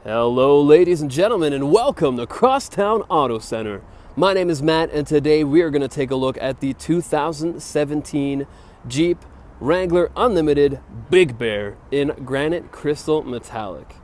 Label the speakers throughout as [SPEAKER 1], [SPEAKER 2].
[SPEAKER 1] Hello ladies and gentlemen, and welcome to Crosstown Auto Center. My name is Matt, and today we are going to take a look at the 2017 Jeep Wrangler Unlimited Big Bear in granite crystal metallic.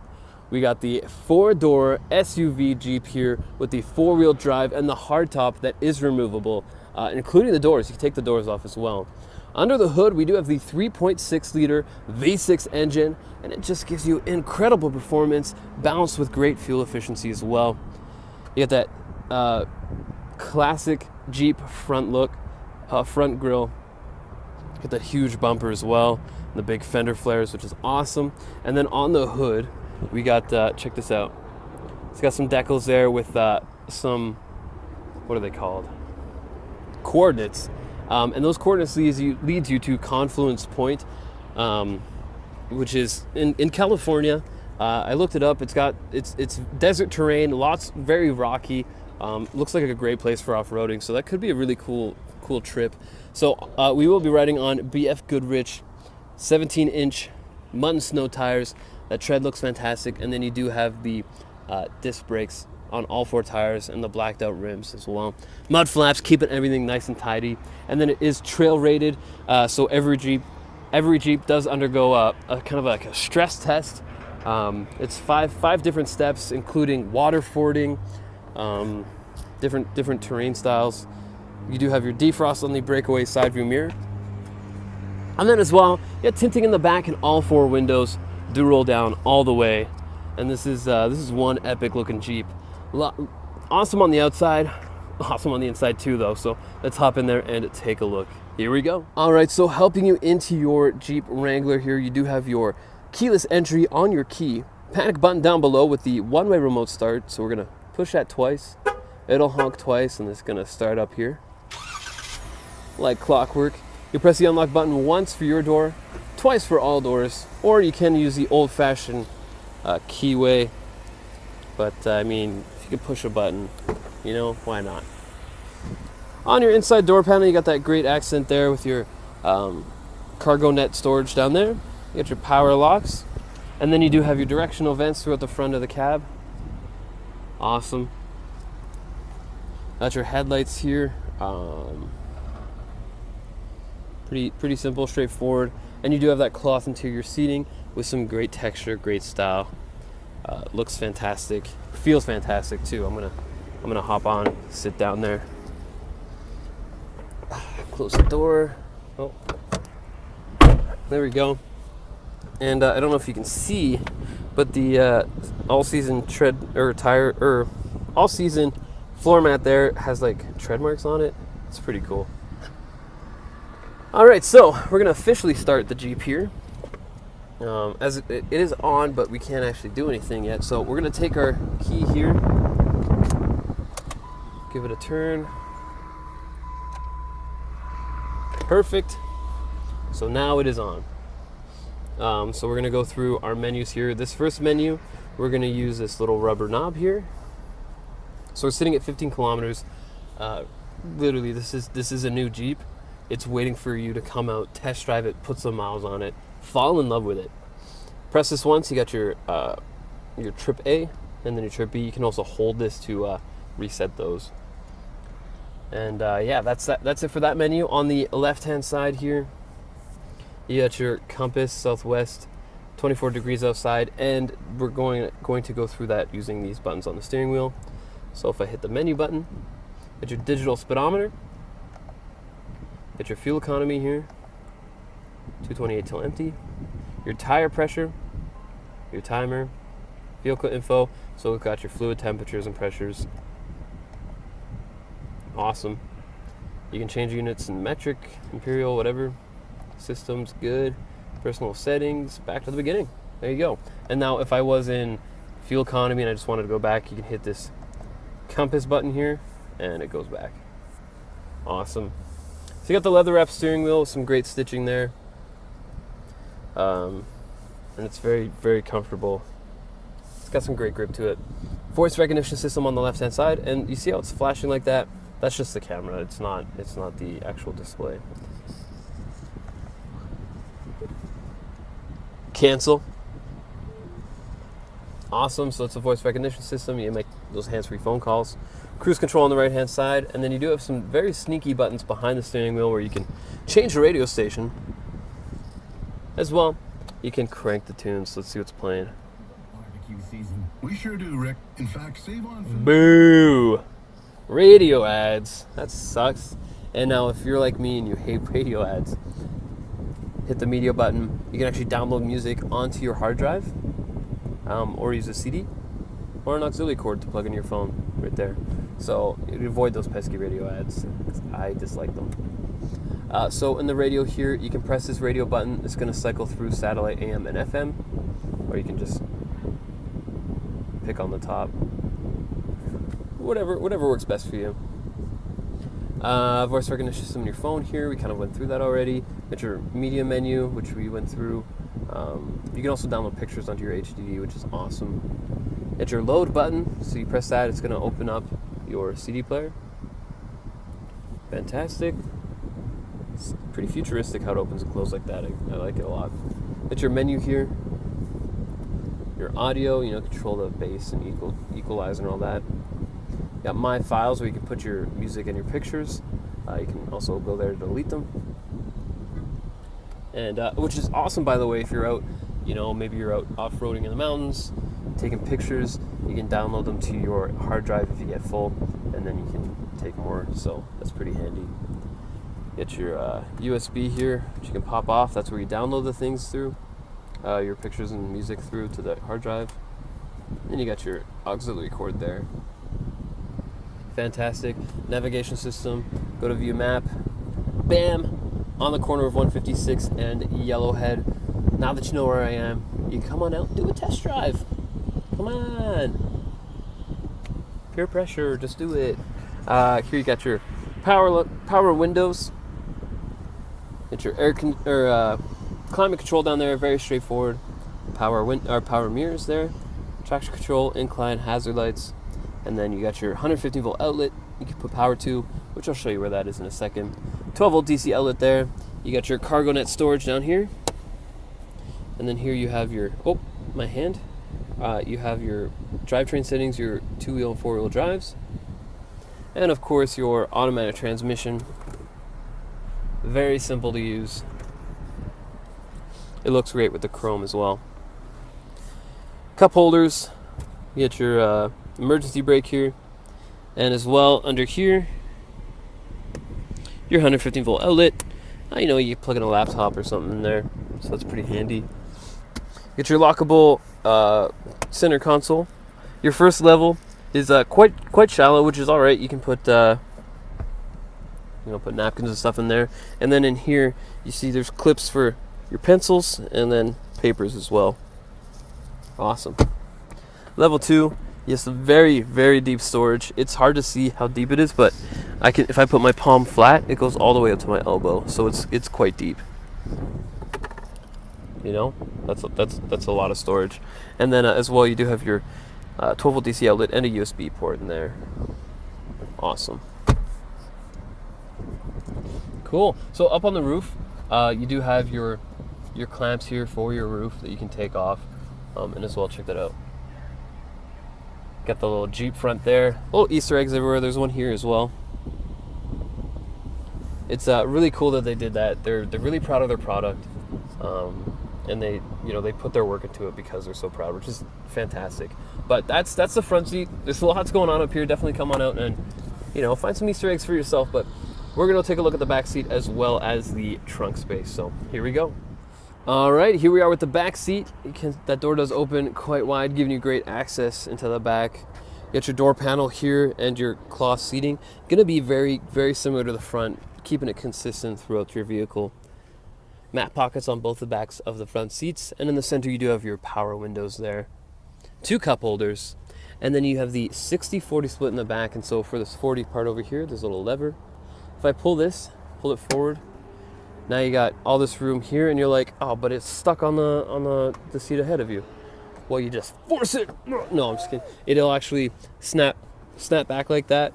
[SPEAKER 1] We got the 4-door SUV Jeep here with the 4-wheel drive and the hardtop that is removable, including the doors. You can take the doors off as well. Under the hood, we do have the 3.6 liter V6 engine, and it just gives you incredible performance, balanced with great fuel efficiency as well. You get that classic Jeep front look, front grille. You get that huge bumper as well, and the big fender flares, which is awesome. And then on the hood, we got, check this out. It's got some decals there with some, what are they called? Coordinates. And those coordinates leads you to Confluence Point, which is in California. I looked it up. It's desert terrain, very rocky. Looks like a great place for off-roading. So that could be a really cool trip. So we will be riding on BF Goodrich 17-inch mud and snow tires. That tread looks fantastic, and then you do have the disc brakes on all 4 tires and the blacked out rims as well. Mud flaps, keeping everything nice and tidy. And then it is trail rated, so every Jeep does undergo a kind of like a stress test. It's five different steps, including water fording, different terrain styles. You do have your defrost on the breakaway side view mirror. And then as well, you have tinting in the back, and all 4 windows do roll down all the way. And this is one epic looking Jeep. Awesome on the outside, awesome on the inside too though, so let's hop in there and take a look. Here we go. All right, so helping you into your Jeep Wrangler here, you do have your keyless entry on your key, panic button down below with the one-way remote start, so we're gonna push that twice, it'll honk twice, and it's gonna start up here like clockwork. You press the unlock button once for your door, twice for all doors, or you can use the old-fashioned keyway, but I mean, you can push a button, you know, why not? On your inside door panel, you got that great accent there with your cargo net storage down there. You got your power locks, and then you do have your directional vents throughout the front of the cab. Awesome. Got your headlights here. Pretty simple, straightforward, and you do have that cloth interior seating with some great texture, great style. Looks fantastic, feels fantastic too. I'm gonna hop on, sit down there, close the door. Oh, there we go. And I don't know if you can see, but the all-season all-season floor mat there has like tread marks on it. It's pretty cool. All right, so we're gonna officially start the Jeep here. As it is on, but we can't actually do anything yet. So we're gonna take our key here, give it a turn. Perfect. So now it is on. So we're gonna go through our menus here. This first menu, we're gonna use this little rubber knob here. So we're sitting at 15 kilometers. Literally, this is a new Jeep. It's waiting for you to come out, test drive it, put some miles on it, fall in love with it. Press this once, you got your trip A and then your trip B. You can also hold this to reset those. And yeah, that's it for that menu. On the left-hand side here, you got your compass, southwest, 24 degrees outside, and we're going to go through that using these buttons on the steering wheel. So if I hit the menu button, get your digital speedometer, get your fuel economy here, 228 till empty, your tire pressure, your timer, vehicle info, so we've got your fluid temperatures and pressures. Awesome. You can change units in metric, imperial, whatever. Systems, good. Personal settings, back to the beginning. There you go. And now if I was in fuel economy and I just wanted to go back, you can hit this compass button here and it goes back. Awesome. So you got the leather wrapped steering wheel with some great stitching there. And it's very, very comfortable. It's got some great grip to it. Voice recognition system on the left hand side, and you see how it's flashing like that? That's just the camera. It's not the actual display. Cancel. Awesome. So it's a voice recognition system. You make those hands-free phone calls. Cruise control on the right-hand side, and then you do have some very sneaky buttons behind the steering wheel where you can change the radio station. As well, you can crank the tunes. Let's see what's playing.
[SPEAKER 2] Barbecue season. We sure do, Rick. In fact, save on food.
[SPEAKER 1] Boo! Radio ads. That sucks. And now if you're like me and you hate radio ads, hit the media button. You can actually download music onto your hard drive, or use a CD or an auxiliary cord to plug in your phone right there. So you avoid those pesky radio ads. I dislike them. So in the radio here, you can press this radio button. It's going to cycle through satellite AM and FM, or you can just pick on the top. Whatever works best for you. Voice recognition system on your phone here. We kind of went through that already. Got your media menu, which we went through. You can also download pictures onto your HDD, which is awesome. Got your load button. So you press that, it's going to open up your CD player. Fantastic. It's pretty futuristic how it opens and closes like that. I like it a lot. Got your menu here. Your audio, control the bass and equalizer and all that. Got My Files where you can put your music and your pictures. You can also go there to delete them. And which is awesome, by the way, if you're out, maybe you're out off-roading in the mountains, taking pictures, you can download them to your hard drive if you get full, and then you can take more, so that's pretty handy. Get your USB here, which you can pop off. That's where you download the things through, your pictures and music through to the hard drive. Then you got your auxiliary cord there. Fantastic. Navigation system. Go to view map. Bam! On the corner of 156 and Yellowhead. Now that you know where I am, you can come on out and do a test drive. Come on. Peer pressure, just do it. Here you got your power windows. Get your climate control down there, very straightforward. Power mirrors there. Traction control, incline, hazard lights. And then you got your 115 volt outlet you can put power to, which I'll show you where that is in a second. 12 volt DC outlet there. You got your cargo net storage down here. And then here you have your, my hand. You have your drivetrain settings, your 2-wheel and 4-wheel drives. And of course your automatic transmission. Very simple to use. It looks great with the chrome as well. Cup holders. You get your emergency brake here, and as well under here your 115 volt outlet. You plug in a laptop or something in there, so that's pretty handy. Get your lockable center console. Your first level is quite shallow, which is all right. You can put put napkins and stuff in there, and then in here you see there's clips for your pencils and then papers as well. Awesome. Level 2. Yes, very, very deep storage. It's hard to see how deep it is, but if I put my palm flat, it goes all the way up to my elbow, so it's quite deep. That's a lot of storage. And then as well, you do have your 12 volt DC outlet and a USB port in there. Awesome. Cool. So up on the roof, you do have your clamps here for your roof that you can take off, and as well, check that out. Got the little Jeep front there. Little Easter eggs everywhere. There's one here as well. It's really cool that they did that. They're really proud of their product, and they put their work into it because they're so proud, which is fantastic. But that's the front seat. There's lots going on up here. Definitely come on out and find some Easter eggs for yourself. But we're gonna take a look at the back seat as well as the trunk space. So here we go. All right, here we are with the back seat. That door does open quite wide, giving you great access into the back. You got your door panel here and your cloth seating. Gonna be very, very similar to the front, keeping it consistent throughout your vehicle. Mat pockets on both the backs of the front seats, and in the center you do have your power windows there. 2 cup holders, and then you have the 60-40 split in the back, and so for this 40 part over here, there's a little lever. If I pull it forward, now you got all this room here, and you're like, oh, but it's stuck on the seat ahead of you. Well, you just force it. No, I'm just kidding. It'll actually snap back like that.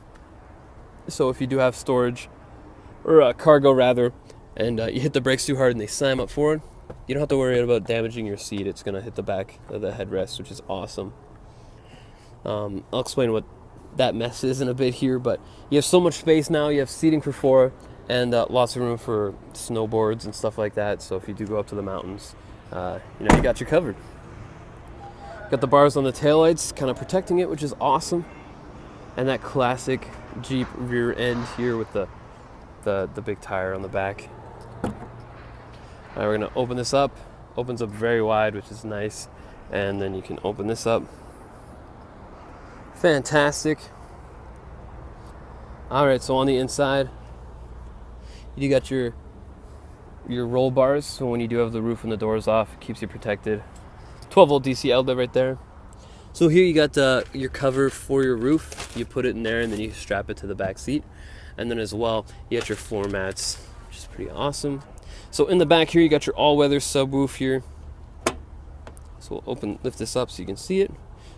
[SPEAKER 1] So if you do have storage, or cargo rather, and you hit the brakes too hard and they slam up forward, you don't have to worry about damaging your seat. It's gonna hit the back of the headrest, which is awesome. I'll explain what that mess is in a bit here, but you have so much space now. You have seating for 4 and lots of room for snowboards and stuff like that. So if you do go up to the mountains, you got you covered. Got the bars on the taillights kind of protecting it, which is awesome. And that classic Jeep rear end here with the big tire on the back. All right, we're gonna open this up. Opens up very wide, which is nice. And then you can open this up. Fantastic. All right, so on the inside, you got your roll bars. So when you do have the roof and the doors off, it keeps you protected. 12-volt DC outlet right there. So here you got your cover for your roof. You put it in there and then you strap it to the back seat. And then as well, you got your floor mats, which is pretty awesome. So in the back here, you got your all-weather subwoof here. So we'll lift this up so you can see it.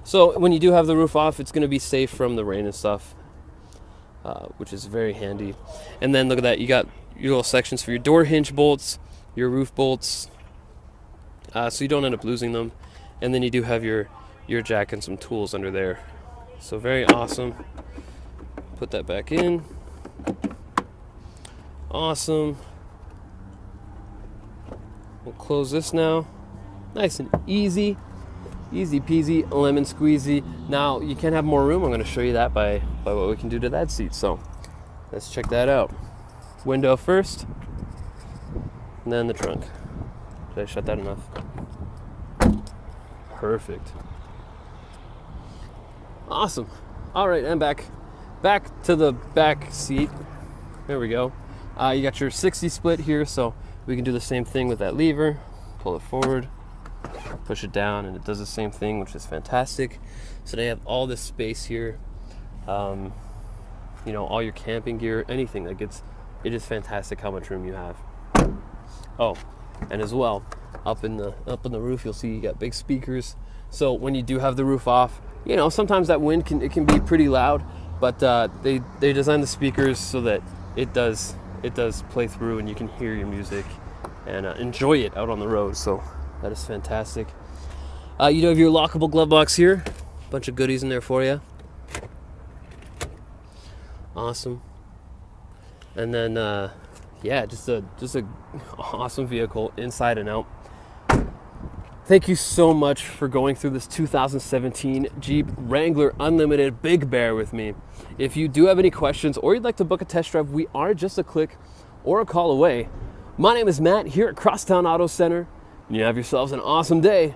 [SPEAKER 1] So when you do have the roof off, it's going to be safe from the rain and stuff, which is very handy. And then look at that, you got your little sections for your door hinge bolts, your roof bolts, so you don't end up losing them. And then you do have your jack and some tools under there. So very awesome. Put that back in. Awesome. We'll close this now. Nice and easy. Easy peasy, lemon squeezy. Now, you can have more room. I'm going to show you that by what we can do to that seat. So, let's check that out. Window first, and then the trunk. Did I shut that enough? Perfect. Awesome. All right, and back to the back seat. There we go. You got your 60 split here, so we can do the same thing with that lever. Pull it forward. Push it down and it does the same thing, which is fantastic. So they have all this space here, all your camping gear, anything. It is fantastic how much room you have. Oh, and as well, up in the roof, you'll see you got big speakers. So when you do have the roof off, sometimes that wind can be pretty loud, but they designed the speakers so that it does play through and you can hear your music and enjoy it out on the road. So that is fantastic. You have your lockable glove box here. Bunch of goodies in there for you. Awesome. And then, just a awesome vehicle inside and out. Thank you so much for going through this 2017 Jeep Wrangler Unlimited Big Bear with me. If you do have any questions or you'd like to book a test drive, we are just a click or a call away. My name is Matt here at Crosstown Auto Center. You have yourselves an awesome day.